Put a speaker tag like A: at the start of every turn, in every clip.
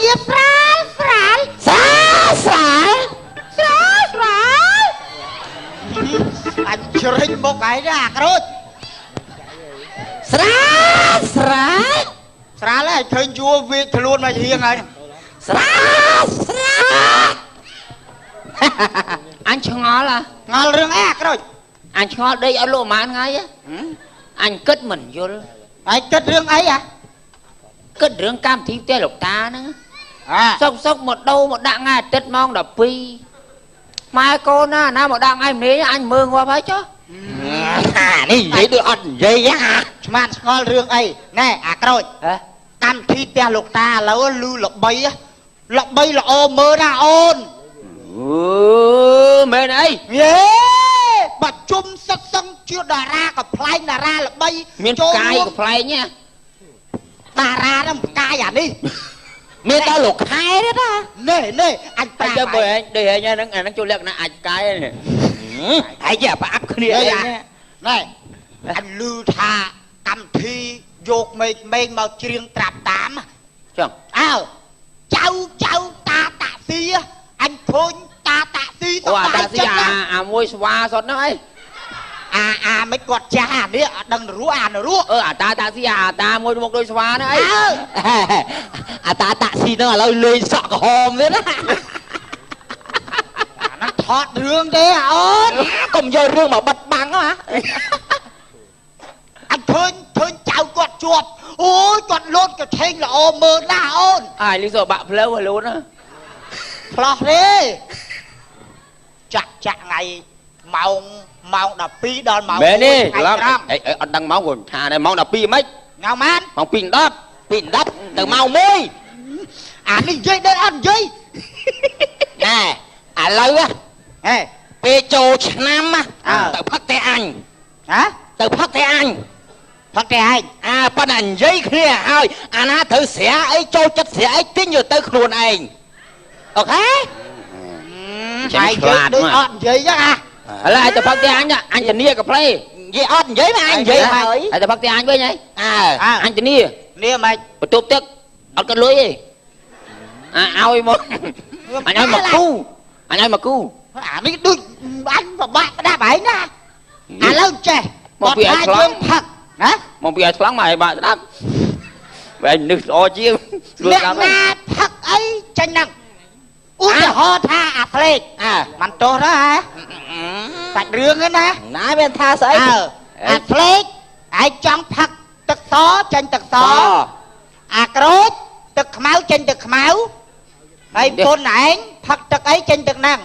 A: វាស្រាលស្រាលស្រាលស្រាលស្រាលស្រាលអញជ្រិញមុខឯងណាអាក្រូចស្រាលស្រាលស្រាលហើយឃើញយួរវាខ្លួនមកហៀងហើយស្រាលស្រាល
B: អញឆ្ងល់
A: ងល់រឿងអីអាក្រូច
B: អញឆ្ងល់ដេកអត់លោកប៉ុន្មានថ្ងៃអញគិតមិនយល់
A: ហើយគិតរឿងអី
B: គិតរឿងកម្មវិធីផ្ទះលោកតាហ្នឹងសុកមកដូរមកដាក់ថ្ងៃអាទិត្យម៉ោង12ម៉ែកូនណាមកដាក់ថ្ងៃម្លេងអញមើលងាប់ហើយចុះ
A: នេះនិយាយដូចអត់និយាយឆ្មាតឆ្ងល់រឿងអីណែអាក្រូចកម្មវិធីផ្ទះលោកតាឥឡូវលឺល្បីល្អមើលណាអូន
B: មែនអី
A: យេបាច់ជុំសិតសឹងជាតារាកំ ប្លែងតារាល្បី
B: មានផ្កាយក៏ប្លែង
A: តារាហ្នឹងផ្កាយអានេះ
B: មានដល់លោកខែទេតា
A: នេះអញប្រាប់
B: ទៅឯងដូចឯងហ្នឹងចូលលក្ខណៈអាចផ្កាយនេះឯងប្រអាប់គ្នា
A: ណែអញឮថាកម្មវិធីយកមេឃមកច្រៀងត្រាប់តាម
B: ចឹង
A: អើចៅតាតាស៊ីអញឃើញតាតាស៊ី
B: ទៅតាស៊ីអាមួយស្វាសុតហ្នឹងអី
A: អាមិនគាត់ចាស់អានេះអត់ដឹងរស់អានរស់
B: អាតាតាស៊ីអាតាមួយមកដូចស្វាហ្នឹងអី
A: អាតាតាស៊ីហ្នឹងឥឡូវលេងសក់ក្រហមទៀតណាអាហ្នឹងថតរឿងទេអូនកុំយករឿងមកបិទបាំងហ៎អញឃើញចៅគាត់ជាប់អូយគាត់លោតកឆេងល្អមើលណាអូន
B: អាយលីសបាក់ផ្លូវឲ្យលោតណា
A: ផ្លោះទេចាក់ថ្ងៃម៉ោង12ដល់ម៉ោង
B: មែនទេអត់ដឹងម៉ោងគាត់ថាតែម៉ោង12ហ្មិច
A: ងៅម៉ាន
B: ម៉ោង2:10ទៅម៉ោង1
A: អានេះនិយាយដល់អត់និយាយ
B: ណែឥឡូវ
A: ហេ
B: ពេលចូលឆ្នាំទៅផឹកតែអញទៅផឹកតែអញ
A: ផឹកតែឯង
B: ប៉ុន្តែនិយាយគ្នាហើយអាណាត្រូវស្រាអីចូលចិត្តស្រាអីទិញយកទៅខ្លួនឯងអូខេ
A: ហើយនិយាយដូចអត់និយាយចឹង
B: ឥឡូវឯងទៅផឹកតែអញធានាកាផ្លេ
A: និយាយអត់និយាយមកអញនិយាយហើយ
B: ឯងទៅផឹកតែអញវិញហីអញធានា
A: នេះមិន
B: បន្ទប់ទឹកអត់ក៏លុយទេឲ្យមកអញឲ្យមកគូអា
A: នេះដូចអញប្របាក់ផ្ដាប់ហើយណាឥឡូវចេះ
B: មកពីឲ្យឆ្លង
A: ផឹកណា
B: មកពីឲ្យឆ្លងមកឲ្យបាក់ស្ដាប់បែរនឹកស្អជាង
A: អ្នកណាផឹកអីចាញ់ហ្នឹងឧទាហរណ៍ថាអាផ្លេកមិនទោសទេហ៎សាច់រឿងហ្នឹង
B: ណាមានថាស្អី
A: អាផ្លេកឯងចង់ផឹកទឹកសចេញទឹកសអាក្រូចទឹកខ្មៅចេញទឹកខ្មៅហើយពុនឯងផឹកទឹកអីចេញទឹកហ្នឹង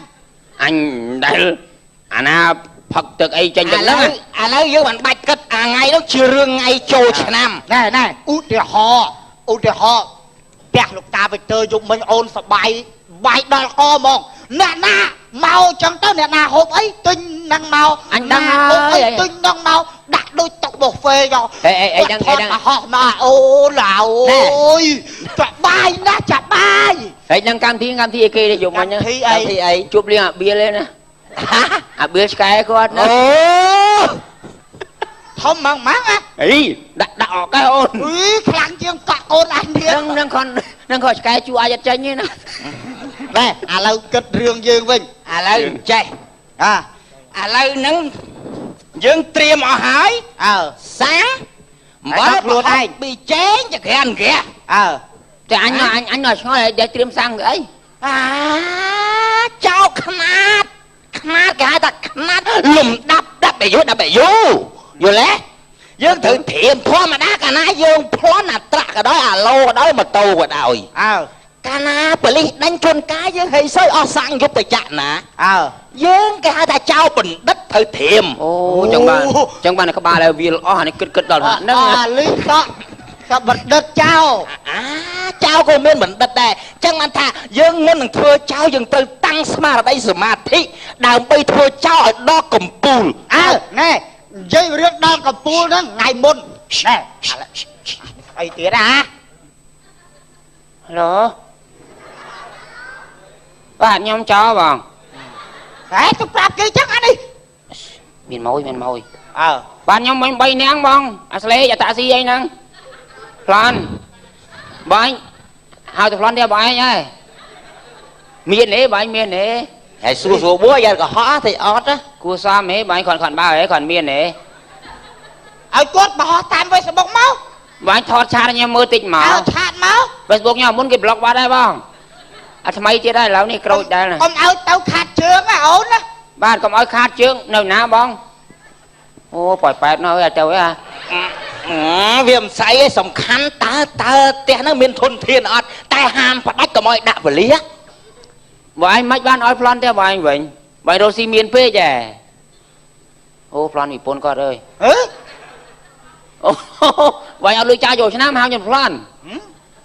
B: អញដែលអាណាផឹកទឹកអីចេញទឹកហ្នឹង
A: ឥឡូវយើងមិនបាច់គិតអាថ្ងៃនោះជារឿងថ្ងៃចូលឆ្នាំណែឧទាហរណ៍ផ្ទះលោកតាវិទ័យយកមិញអូនសបាយបាយដល់កហ្មងអ្នកណាមកចឹងទៅអ្នកណាហូបអីទិញនឹងមក
B: អញដឹង
A: ហូបអីទិញនឹងមកដាក់ដូចតុកប៊ូហ្វេយក
B: អីដឹង
A: ហោះមកអូឡាអូយចាប់បាយណាស់ចាប់បាយ
B: ហើយនឹងកម្មវិធីអីគេទេយកមិញ
A: កម្មវិធីអី
B: ជួបលៀងអាបៀលទេណាអាបៀលឆ្កែគាត់ណា
A: អូធំម៉ង
B: អីដាក់អកអូន
A: អីខ្លាំងជាងកក់អូនអញទៀត
B: នឹងគាត់ឆ្កែជួអាចអត់ចេញទេណា
A: ណែឥឡូវគិតរឿងយើងវិញ
B: ឥឡូវចេះ
A: ឥឡូវហ្នឹង
B: យើងត្រៀមអស់ហើយសាំ
A: មកខ្លួនឯង
B: ពីចេងចក្រានក្រាតែអញនៅឆ្ងល់តែត្រៀមសាំងអី
A: ចោលខ្នាតគេហៅថាខ្នាតលំដាប់យូយល់ទេយើងត្រូវត្រៀមធម្មតាកាលណាយើងប្លន់អាត្រាក់ក៏ដោយអាឡូក៏ដោយម៉ូតូក៏ដោយកាលណាប៉ូលីសដេញជួនកាលយើងហីសើអស់សាំងយុទ្ធចក្រណាយើងគេហៅថាចៅបណ្ឌិតត្រូវត្រៀម
B: អូចឹងបានក្បាលឲ្យវាអស់អានេះគិតដល់ហ្នឹង
A: លីសក់បណ្ឌិតចៅចៅក៏មានបណ្ឌិតដែរចឹងបានថាយើងមុននឹងធ្វើចៅយើងត្រូវតាំងស្មារតីសមាធិដើម្បីធ្វើចៅឲ្យដល់កំពូលណែនិយាយរឿងដល់កំពូលហ្នឹងថ្ងៃមុនណែអីទៀត
B: ហឡូបាទខ្ញុំចោលបង
A: ហេទៅប្រាប់គេចឹងអានេះ
B: មានម៉ួយបាទខ្ញុំមិញ3នាក់បងអាស្លេអាតាស៊ីអីហ្នឹងប្លាន់បាញ់ hao từ lon đeo bài nhá miền này bài miền này
A: hay xua búa giờ có hóa thì ót á
B: cua sa mấy bài còn bao ấy còn miền này
C: ai cốt bỏ tam với sập bông máu
B: bài thọt cha nha mưa tịnh máu
C: chát máu
B: Facebook nhau muốn cái blog vào đây khôngทำไมจะได้แล้วนี่กระโดดได้เลย
C: ông ao tao khát trướng á ổn á
B: บ้านก็เอาคาดเชือกหนึ่งน้ำบ้องโอ้ปล่อยแปดน้อยเจ้าไอ้
A: viêm say sầm khăn ta té nó miên thôn thiên ọt tai ham phải đách có mọi đạ vật lý á
B: vậy mấy bạn nói plan theo bài vậy bài đồ xi miên phê chè ô plan bị pôn qua rồi vậyเอาเลยจ้าอยู่ชนะมาเอาอย่าง plan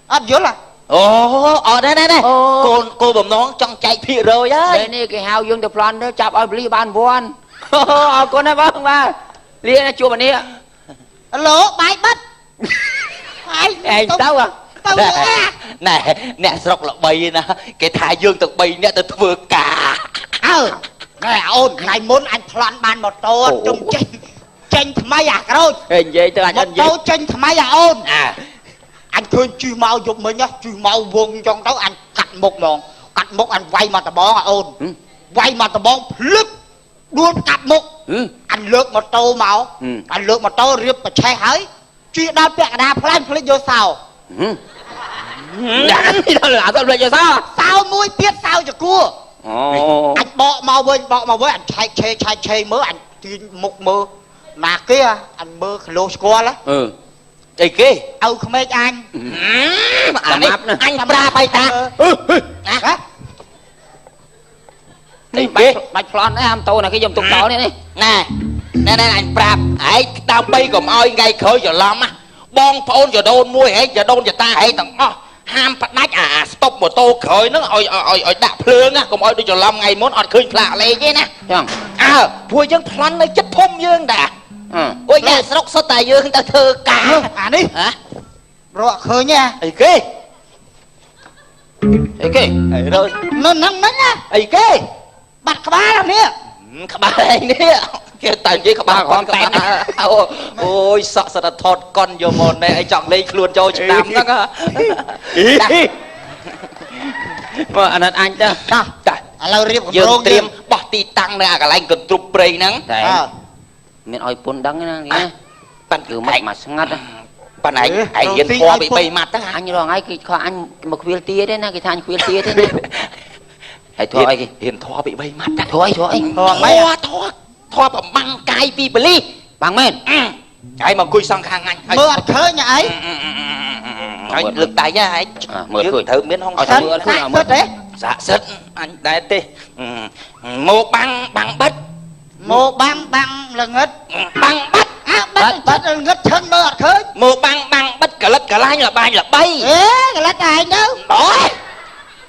C: ấp dữ là
A: đây cô bẩm nó trong chạy thị rồi á
B: đây này cái hao dương the plan đó chạp ở bli ban buôn cô nói bác ba liên là chùa bản đi
C: lỗ bài bất
B: ai tao à
A: này nè sọc là bay nè cái thái dương từ bay nè từ vừa cả
C: này ôn này muốn anh plan ban một tô trong tranh thay à rồi
B: hình vậy từ anh
C: một tô tranh thay à ôn
A: à
C: anh khơi chui mau dục mình nhá chui mau vuông trong đó anh cắt một anh vay mà tờ bón à ôn vay mà tờ bón lướt đuôn cắt một anh lướt một tô máu anh lướt một tô riêng mà che hới chui đau bẹt đà plan vô sao
B: đã đi đâu là tao lên cho
C: sao nuôi biết sao cho cua anh bỏ mau với anh chạy mớ anh một mơ là kia anh mơ lô score đó
A: đây kia
C: không mấy anh
A: anh ra bay ta
B: đây bạch plan đấy ham tôi là cái dòng tục đó này
A: nè anh prap ấy tao bay còn oi ngay khơi giờ lắm á bong phôn giờ đôn mua ấy giờ đôn giờ ta ấy thằng ham phát nách stop một tô khơi nó oi đạp lương á còn oi đi giờ lắm ngày muốn ọt khơi lạ lê chứ nè vui dân plan này chất phong dương đã ôi nhà sốc số tài dương ta thơ cả
C: đi hả rồi khơi nha
A: ấy kia rồi
C: nó nắng á
A: ấy kia
C: bạch khá bá làm nè
A: khá bá này nè cái tài gì khá bá con tẹn ôi sợ là thọt con vô mồn này anh chọn lấy luôn cho nam đó
B: mà anh đó
C: lâu riêng
A: dương tiêm bỏ tì tăng này cả lành cần trục bầy nắng
B: miền oi pun đắng nè bạn cứ mà ngắt
A: bạn ấy hiện kho bị bay mặt đó
B: anh rồi ngay cái kho anh một khuyên tia đấy nè cái than khuyên tia thế nè hãy thôi
A: hiện kho bị bay mặt
B: thôi
A: thoa bằng băng cay pi bli
B: bằng men
A: ai mà cùi sang khang anh
C: mưa khơi nhà ấy
A: lực tài nha ấy
B: mưa khơi
A: thử miếng không
B: mưa khơi
C: mưa đấy
A: dạ sứt anh đại tê một băng bách
C: một băng là ngất
A: băng bách
C: bách là ngất chân mưa khơi
A: một băng bách cả lất cả lai là bay là bay
C: cái lát này đâu
A: đó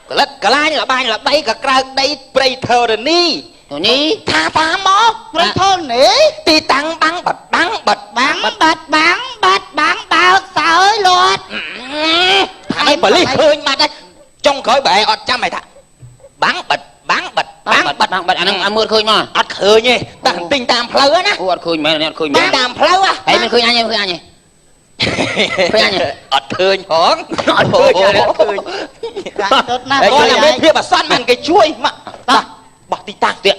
A: cả lất cả lai là bay là bay cả cào đây predator ni
B: ni
A: tha mó
C: predator ni
A: ti tăng băng bật
C: bao sao ơi luôn
A: ai bật đi khơi mà đây trong khơi bể ọt cha mày thà bắn bật
B: anh mưa khơi mà
A: ọt khơi nhỉ tặng tinh tam phơi á
B: ọt khơi mày ọt khơi
A: mày tam phơi á
B: ấy mình khơi anh nhỉ
A: ọt khơi hỏng ọt khơi coi là mấy phía mà xoăn bằng cái chuôi mà bỏ tinh tam tuyệt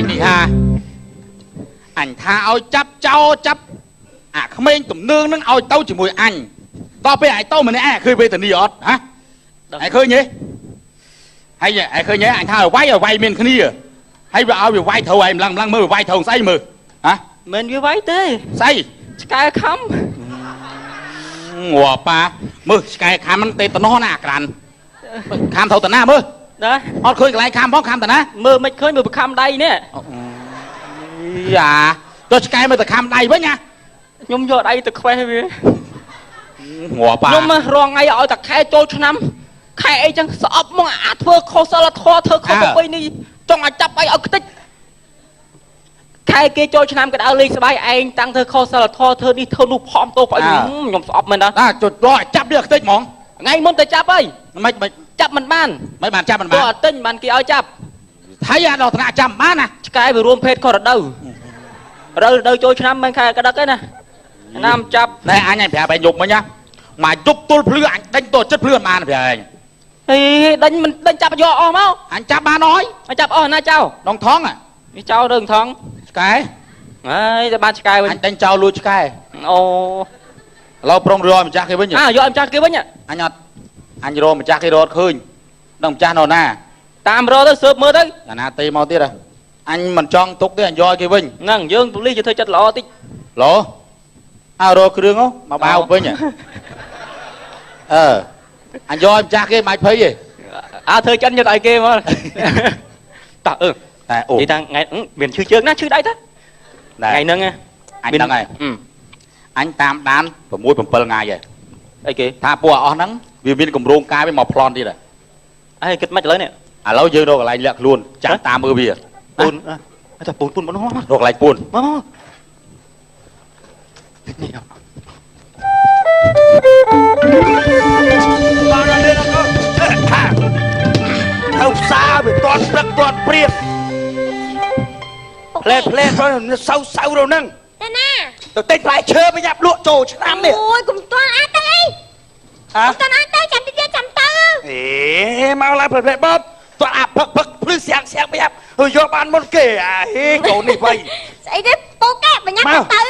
D: đi ha ảnh tha ôi chấp cháu chấp không nên tụm nương nó ôi tao chỉ mùi ảnh tao bây ai tao mà nè khơi về tình đi ọt hả ai khơi nhỉ hay vậy ai khơi nhỉ ảnh tha ở vay miền khơi à hay vào ao vay thầu em lăng mơ vay thầu say mơ hả
E: mình vừa vay tê
D: say
E: sky khăm
D: ngùa pa mơ sky khăm nó tê tao nó nè cản khăm thầu tao na mơ
E: đó
D: ọt khơi cái khăm bó khăm tao na
E: mơ mày khơi mơ khăm đây nè
D: dạ tôi sky mơ tao khăm đây với nha
E: nhung vô đây tao khoe về
D: ngùa pa
E: nhung mà rong ngay ở tao khai trôi cho năm khai ấy chẳng sợ mong thưa khô sao là thua thưa khô bây ni trong ai chấp ấy ở cái tích ខែគេចូលឆ្នាំក៏ដើរលេងសบายឯងតាំងធ្វើខុសសិលធម៌ធ្វើនេះធ្វើនោះផំតោបើខ្ញុំស្អប់មែនណា
D: ចុចរកចាប់នេះខ្ទេចហ្មង
E: ថ្ងៃមុនទៅចាប់ហើយ
D: មិន
E: ចាប់មិនបាន
D: មិនបានចាប់មិនបាន
E: ទោះអត់ទិញបានគេឲ្យចាប់
D: ថៃអាដល់ថ្នាក់ចាប់បានណា
E: ឆ្កែវារួមភេទខុសរដូវចូលឆ្នាំមិនខែក្តឹកទេណាណាមចាប់
D: ណែអញឲ្យប្រាប់ឯងយប់មិញណាមកយប់ទល់ភ្លឺអញដេញតូចចិត្តភ្លឺអត់បានប្រាប់ឯង
E: ហេដេញមិនដេញចាប់យកអស់មក
D: អញចាប់បានអស់
E: ហើយចាប់អស់ណាចៅ
D: ដងថង
E: នេះចៅរឿងថង
D: ឆ្កែ
E: ហើយតែបានឆ្កែវិញ
D: អញដេញចោលលួចឆ្កែ
E: អូ
D: ឥឡូវប្រុងរកម្ចាស់គេវិញ
E: យកឲ្យម្ចាស់គេវិញ
D: អញអត់អញរកម្ចាស់គេរត់ឃើញដល់ម្ចាស់នៅណា
E: តាមរកទៅស៊ើបមើលទៅ
D: អាណាទេមកទៀតអញមិនចង់ទុកទេអញយកគេវិញ
E: ហ្នឹងយើងប៉ូលីសជួយធ្វើចិត្តល្អតិច
D: ឡូអើរកគ្រឿងមកបាវវិញអញយកឲ្យម្ចាស់គេមិនភ័យទេ
E: ធ្វើចិនយកឲ្យគេមកតើ
D: តែអូ
E: និយាយថាថ្ងៃមានឈឺជើងណាឈឺដៃតាថ្ងៃហ្នឹង
D: អញដឹងហើយអញតាមដាន6 7ថ្ងៃហើយ
E: អីគេ
D: ថាពួកអស់ហ្នឹងវាមានកម្រងការវាមកប្លន់ទៀត
E: ហើយគិតមិនឥឡូវនេះ
D: ឥឡូវយើងរកកន្លែងលាក់ខ្លួនចាំតាមមើលវា
E: ពូនតែពូនមករ
D: កកន្លែងពូន
E: មក
F: នេះបានលេងអត់ទៅផ្សារវាតន់ព្រឹកតន់ព្រៀបផ្លែទៅសៅទៅហ្នឹង
G: តាណា
F: ទៅទិញផ្លែឈើមកយ៉ាប់លក់ចូលឆ្នាំនេះ
G: អូយកុំទាន់អាចទៅអីកុំទាន់អាចទៅចាំតិចចាំទៅ
F: អេមកឡើងផ្លែបបតើអាផឹកភ្លឺស្រាំងមកយ៉ាប់យកបានមុនគេអាហេកូននេះវៃ
G: ស្អីទេពូកែបញ្ញាទៅ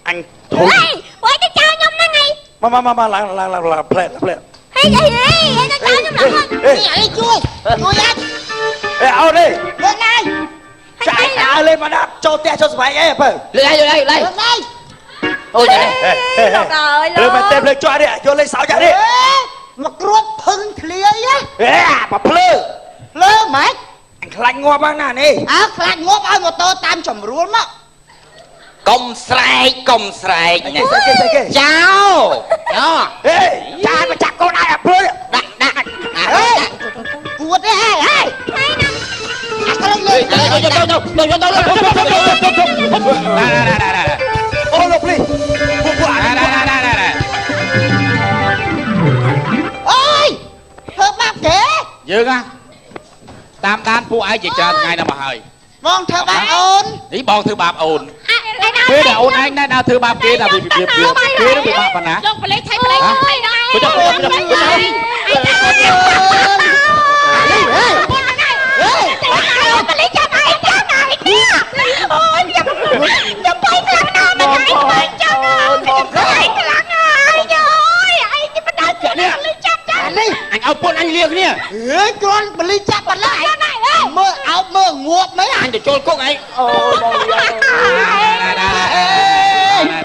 F: អញធុញ
G: អូយទៅចោលខ្ញុំហ្នឹងឯង
F: មកឡើងផ្លែ
G: ហេទៅចោលខ្ញុំឡើងនេះអីជួយអត់
F: អោទេ
G: លើកឡើង
F: ចាយអើលេមកដាក់ចូលផ្ទះចូលស្បែកអីបើ
B: លើកឡើង
G: អូយ
F: លោកអើយលើមកទេលើចុះនេះយកលេសោចនេះ
G: មកគ្រួបភឹងធ្លាយ
F: បើភ្លើ
G: ម៉េច
F: អញខ្លាច់ងាប់ហ្នឹងណានេះ
G: ខ្លាច់ងាប់ឲ្យម៉ូតូតាមចម្រួលមក
A: កុំស្រែក
F: នេះស្អីគេ
A: ចៅ
F: ហេចាយមកចាក់កូនឲ្យអាភ្លើ
A: ដាក់
G: គួតទេហេណាអាក្លែងលេង
F: អូលោកភ្លីពួកអា
G: អូយធ្វើបាបគេ
D: យើងតាមដានពួកឯងជាច្រើនថ្ងៃដល់មកហើយ
G: បងធ្វើបាបអូន
D: នេះបងធ្វើបាបអូនពេលដែលអូនឯងដែរដើរធ្វើបាបគេដល់វាគេនឹងវាបាបប៉ុណ្ណា
G: យកបលេខថៃដែរ
D: ចាំអូន
G: បលេខចាំឯងចាំនេះអូយចាំបាយខ្លាំងណាស់មកឯងចាំបងខ្លាំងហើយអើយឯងបដាជានេះចាប់
D: នេះអញឲ្យពុនអញលាគ្នា
G: គ្រាន់បលីចាប់បាត់ឡើយមើលអោបមើលងាប់មិន
D: អញទៅចូលគុកឯង
F: អូបងយាយ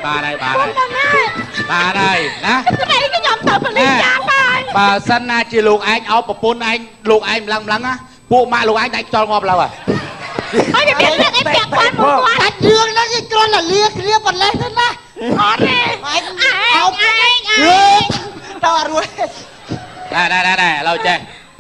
D: បាទហើយណា
G: ស្រីខ្ញុំទៅបលីចាប់ហើយ
D: បើសិនណាជាលោកឯងឲ្យប្រពន្ធឯងលោកឯងម្លឹងណាពួកម៉ាក់លោកឯងដាច់ខ្យល់ងាប់ឡើយ
G: ហើយវាមានអីពាក់ព័ន្ធមកគាត់ដាច់រឿងហ្នឹងគេគ្រាន់តែលាគ្នាប៉ុណ្ណេះទេណាអត់ទេអោបឯង
F: ទៅអត់រួច
D: ដែរឥឡូវចេះ